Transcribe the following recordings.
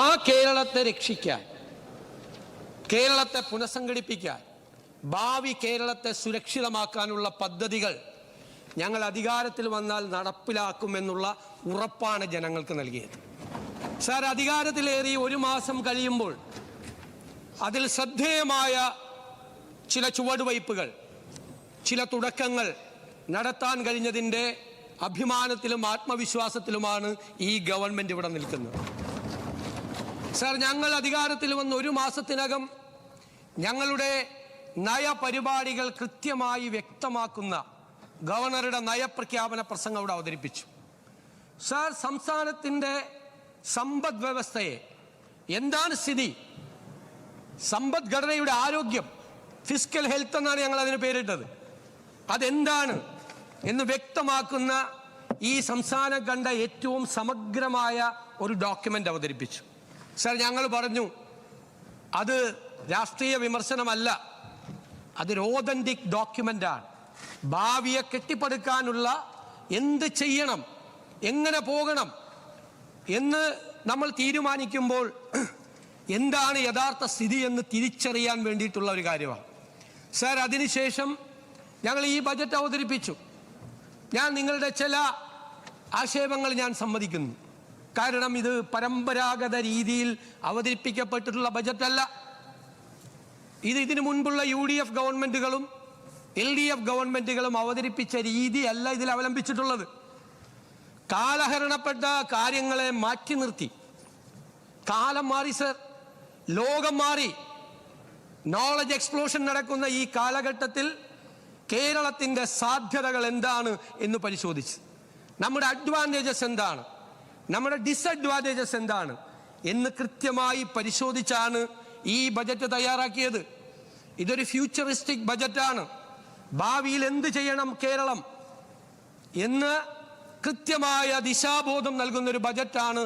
ആ കേരളത്തെ രക്ഷിക്കാൻ, കേരളത്തെ പുനഃസംഘടിപ്പിക്കാൻ, ഭാവി കേരളത്തെ സുരക്ഷിതമാക്കാനുള്ള പദ്ധതികൾ ഞങ്ങൾ അധികാരത്തിൽ വന്നാൽ നടപ്പിലാക്കുമെന്നുള്ള ഉറപ്പാണ് ജനങ്ങൾക്ക് നൽകിയത്. സാർ, അധികാരത്തിലേറി ഒരു മാസം കഴിയുമ്പോൾ അതിൽ ശ്രദ്ധേയമായ ചില ചുവടുവയ്പ്പുകൾ, ചില തുടക്കങ്ങൾ നടത്താൻ കഴിഞ്ഞതിൻ്റെ അഭിമാനത്തിലും ആത്മവിശ്വാസത്തിലുമാണ് ഈ ഗവൺമെൻറ് ഇവിടെ നിൽക്കുന്നത്. സാർ, ഞങ്ങൾ അധികാരത്തിൽ വന്ന് ഒരു മാസത്തിനകം ഞങ്ങളുടെ നയപരിപാടികൾ കൃത്യമായി വ്യക്തമാക്കുന്ന ഗവർണറുടെ നയപ്രഖ്യാപന പ്രസംഗം ഇവിടെ അവതരിപ്പിച്ചു. സാർ, സംസ്ഥാനത്തിൻ്റെ സമ്പദ് വ്യവസ്ഥയെ എന്താണ് സ്ഥിതി, സമ്പദ്ഘടനയുടെ ആരോഗ്യം, ഫിസ്ക്കൽ ഹെൽത്ത് എന്നാണ് ഞങ്ങൾ അതിന് പേരിട്ടത്, അതെന്താണ് എന്ന് വ്യക്തമാക്കുന്ന ഈ സംസ്ഥാനം കണ്ട ഏറ്റവും സമഗ്രമായ ഒരു ഡോക്യുമെൻ്റ് അവതരിപ്പിച്ചു. സാർ, ഞങ്ങൾ പറഞ്ഞു അത് രാഷ്ട്രീയ വിമർശനമല്ല, അതൊരു ഓതന്റിക് ഡോക്യുമെൻ്റാണ്. ഭാവിയെ കെട്ടിപ്പടുക്കാനുള്ള എന്ത് ചെയ്യണം, എങ്ങനെ പോകണം എന്ന് നമ്മൾ തീരുമാനിക്കുമ്പോൾ എന്താണ് യഥാർത്ഥ സ്ഥിതി എന്ന് തിരിച്ചറിയാൻ വേണ്ടിയിട്ടുള്ള ഒരു കാര്യമാണ്. സാർ, അതിനുശേഷം ഞങ്ങൾ ഈ ബജറ്റ് അവതരിപ്പിച്ചു. ഞാൻ നിങ്ങളുടെ ചില ആക്ഷേപങ്ങൾ ഞാൻ സമ്മതിക്കുന്നു. കാരണം ഇത് പരമ്പരാഗത രീതിയിൽ അവതരിപ്പിക്കപ്പെട്ടിട്ടുള്ള ബജറ്റല്ല. ഇതിനു മുൻപുള്ള UDF ഗവൺമെൻറ്റുകളും LDF ഗവൺമെൻറ്റുകളും അവതരിപ്പിച്ച രീതിയല്ല ഇതിൽ അവലംബിച്ചിട്ടുള്ളത്. കാലഹരണപ്പെട്ട കാര്യങ്ങളെ മാറ്റി നിർത്തി. കാലം മാറി സർ, ലോകം മാറി. നോളജ് എക്സ്പ്ലോഷൻ നടക്കുന്ന ഈ കാലഘട്ടത്തിൽ കേരളത്തിൻ്റെ സാധ്യതകൾ എന്താണ് എന്ന് പരിശോധിച്ച്, നമ്മുടെ അഡ്വാൻറ്റേജസ് എന്താണ്, നമ്മുടെ ഡിസഡ്വാൻറ്റേജസ് എന്താണ് എന്ന് കൃത്യമായി പരിശോധിച്ചാണ് ഈ ബജറ്റ് തയ്യാറാക്കിയത്. ഇതൊരു ഫ്യൂച്ചറിസ്റ്റിക് ബജറ്റാണ്. ഭാവിയിൽ എന്ത് ചെയ്യണം കേരളം എന്ന് കൃത്യമായ ദിശാബോധം നൽകുന്നൊരു ബജറ്റാണ്.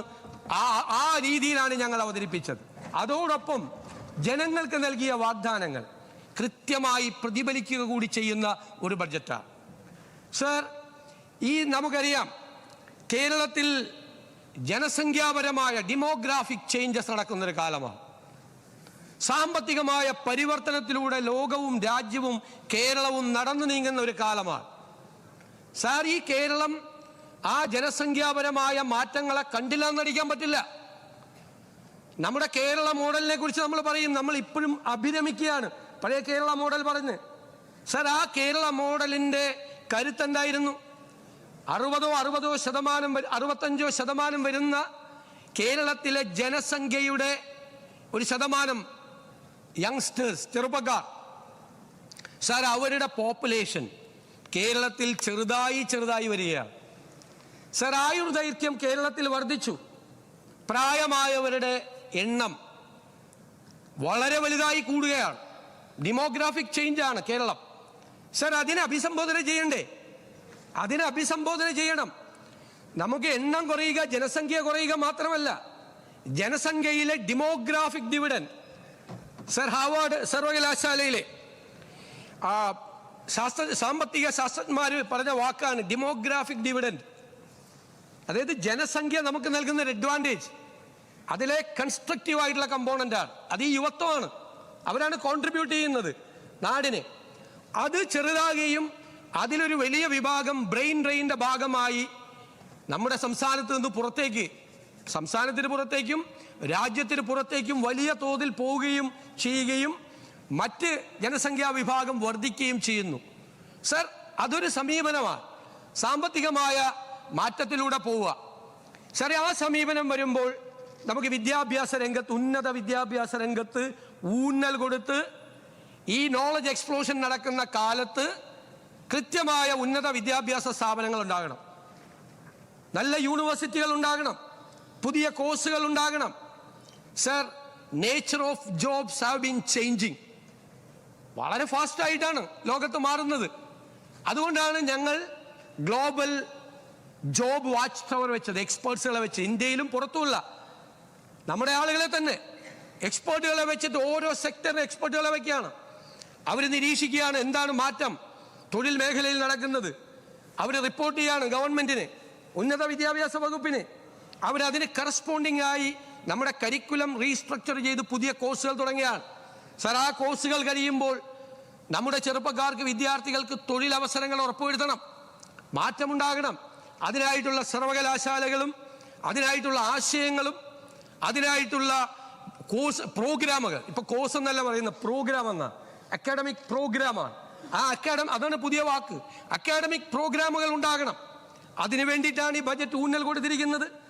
ആ രീതിയിലാണ് ഞങ്ങൾ അവതരിപ്പിച്ചത്. അതോടൊപ്പം ജനങ്ങൾക്ക് നൽകിയ വാഗ്ദാനങ്ങൾ കൃത്യമായി പ്രതിഫലിക്കുക കൂടി ചെയ്യുന്ന ഒരു ബജറ്റാണ്. സർ, നമുക്കറിയാം കേരളത്തിൽ ജനസംഖ്യാപരമായ ഡെമോഗ്രാഫിക് ചേഞ്ചസ് നടക്കുന്നൊരു കാലമാണ്. സാമ്പത്തികമായ പരിവർത്തനത്തിലൂടെ ലോകവും രാജ്യവും കേരളവും നടന്നു നീങ്ങുന്ന ഒരു കാലമാണ്. സാർ, ഈ കേരളം ആ ജനസംഖ്യാപരമായ മാറ്റങ്ങളെ കണ്ടില്ല എന്നടിക്കാൻ പറ്റില്ല. നമ്മുടെ കേരള മോഡലിനെ കുറിച്ച് നമ്മൾ പറയും, നമ്മൾ ഇപ്പോഴും അഭിരമിക്കുകയാണ് പഴയ കേരള മോഡൽ പറഞ്ഞ്. സാർ, ആ കേരള മോഡലിൻ്റെ കരുത്തെന്തായിരുന്നു? 65% വരുന്ന കേരളത്തിലെ ജനസംഖ്യയുടെ ഒരു ശതമാനം യങ്സ്റ്റേഴ്സ്, ചെറുപ്പക്കാർ. സാർ, അവരുടെ പോപ്പുലേഷൻ കേരളത്തിൽ ചെറുതായി വരികയാണ്. സാർ, ആയുർദൈർഘ്യം കേരളത്തിൽ വർദ്ധിച്ചു. പ്രായമായവരുടെ എണ്ണം വളരെ വലുതായി കൂടുകയാണ്. ഡെമോഗ്രാഫിക് ചേഞ്ചാണ് കേരളം. സാർ, അതിനെ അഭിസംബോധന ചെയ്യണ്ടേ? അതിനെ അഭിസംബോധന ചെയ്യണം. നമുക്ക് എണ്ണം കുറയുക, ജനസംഖ്യ കുറയുക മാത്രമല്ല, ജനസംഖ്യയിലെ ഡെമോഗ്രാഫിക് ഡിവിഡൻഡ്. സർ, ഹാർവാർഡ് സർവകലാശാലയിലെ സാമ്പത്തിക ശാസ്ത്രജ്ഞന്മാർ പറഞ്ഞ വാക്കാണ് ഡെമോഗ്രാഫിക് ഡിവിഡൻഡ്. അതായത് ജനസംഖ്യ നമുക്ക് നൽകുന്ന ഒരു അഡ്വാൻറ്റേജ്, അതിലെ കൺസ്ട്രക്റ്റീവ് ആയിട്ടുള്ള കമ്പോണൻ്റാണ്. അത് ഈ യുവത്വമാണ്. അവരാണ് കോൺട്രിബ്യൂട്ട് ചെയ്യുന്നത് നാടിന്. അത് ചെറുതാകുകയും അതിലൊരു വലിയ വിഭാഗം ബ്രെയിൻ ഡ്രെയിൻ്റെ ഭാഗമായി നമ്മുടെ സംസ്ഥാനത്തിന് പുറത്തേക്കും രാജ്യത്തിന് പുറത്തേക്കും വലിയ തോതിൽ പോവുകയും ചെയ്യുകയും മറ്റ് ജനസംഖ്യാ വിഭാഗം വർദ്ധിക്കുകയും ചെയ്യുന്നു. സർ, അതൊരു സമീപനമാണ്. സാമ്പത്തികമായ മാറ്റത്തിലൂടെ പോവുക. സർ, ആ സമീപനം വരുമ്പോൾ നമുക്ക് വിദ്യാഭ്യാസ രംഗത്ത്, ഉന്നത വിദ്യാഭ്യാസ രംഗത്ത് ഊന്നൽ കൊടുത്ത് ഈ നോളജ് എക്സ്പ്ലോഷൻ നടക്കുന്ന കാലത്ത് കൃത്യമായ ഉന്നത വിദ്യാഭ്യാസ സ്ഥാപനങ്ങൾ ഉണ്ടാകണം, നല്ല യൂണിവേഴ്സിറ്റികൾ ഉണ്ടാകണം, പുതിയ കോഴ്സുകൾ ഉണ്ടാകണം. Sir, nature of jobs have been changing. വളരെ ഫാസ്റ്റായിട്ടാണ് ലോകത്ത് മാറുന്നത്. അതുകൊണ്ടാണ് ഞങ്ങൾ ഗ്ലോബൽ ജോബ് വാച്ച് ടവർ വെച്ചത്, എക്സ്പേർട്സുകളെ വെച്ച്, ഇന്ത്യയിലും പുറത്തുമുള്ള നമ്മുടെ ആളുകളെ തന്നെ എക്സ്പേർട്ടുകളെ വെച്ചിട്ട് ഓരോ സെക്ടറിലെ എക്സ്പേർട്ടുകളെ വയ്ക്കുകയാണ്. അവർ നിരീക്ഷിക്കുകയാണ് എന്താണ് മാറ്റം തൊഴിൽ മേഖലയിൽ നടക്കുന്നത്. അവർ റിപ്പോർട്ട് ചെയ്യാണ് ഗവൺമെന്റിന്, ഉന്നത വിദ്യാഭ്യാസ വകുപ്പിന്. അവരതിന് കറസ്പോണ്ടിങ് ആയി നമ്മുടെ കരിക്കുലം റീസ്ട്രക്ചർ ചെയ്ത് പുതിയ കോഴ്സുകൾ തുടങ്ങിയാണ്. സർ, ആ കോഴ്സുകൾ കഴിയുമ്പോൾ നമ്മുടെ ചെറുപ്പക്കാർക്ക്, വിദ്യാർത്ഥികൾക്ക് തൊഴിലവസരങ്ങൾ ഉറപ്പുവരുത്തണം, മാറ്റമുണ്ടാകണം. അതിനായിട്ടുള്ള സർവകലാശാലകളും അതിനായിട്ടുള്ള ആശയങ്ങളും അതിനായിട്ടുള്ള കോഴ്സ് പ്രോഗ്രാമുകൾ, ഇപ്പൊ കോഴ്സ് എന്നല്ല പറയുന്നത്, പ്രോഗ്രാം എന്ന അക്കാഡമിക് പ്രോഗ്രാമാണ്. അതാണ് പുതിയ വാക്ക്. അക്കാഡമിക് പ്രോഗ്രാമുകൾ ഉണ്ടാകണം. അതിനു വേണ്ടിയിട്ടാണ് ഈ ബജറ്റ് ഊന്നൽ കൊടുത്തിരിക്കുന്നത്.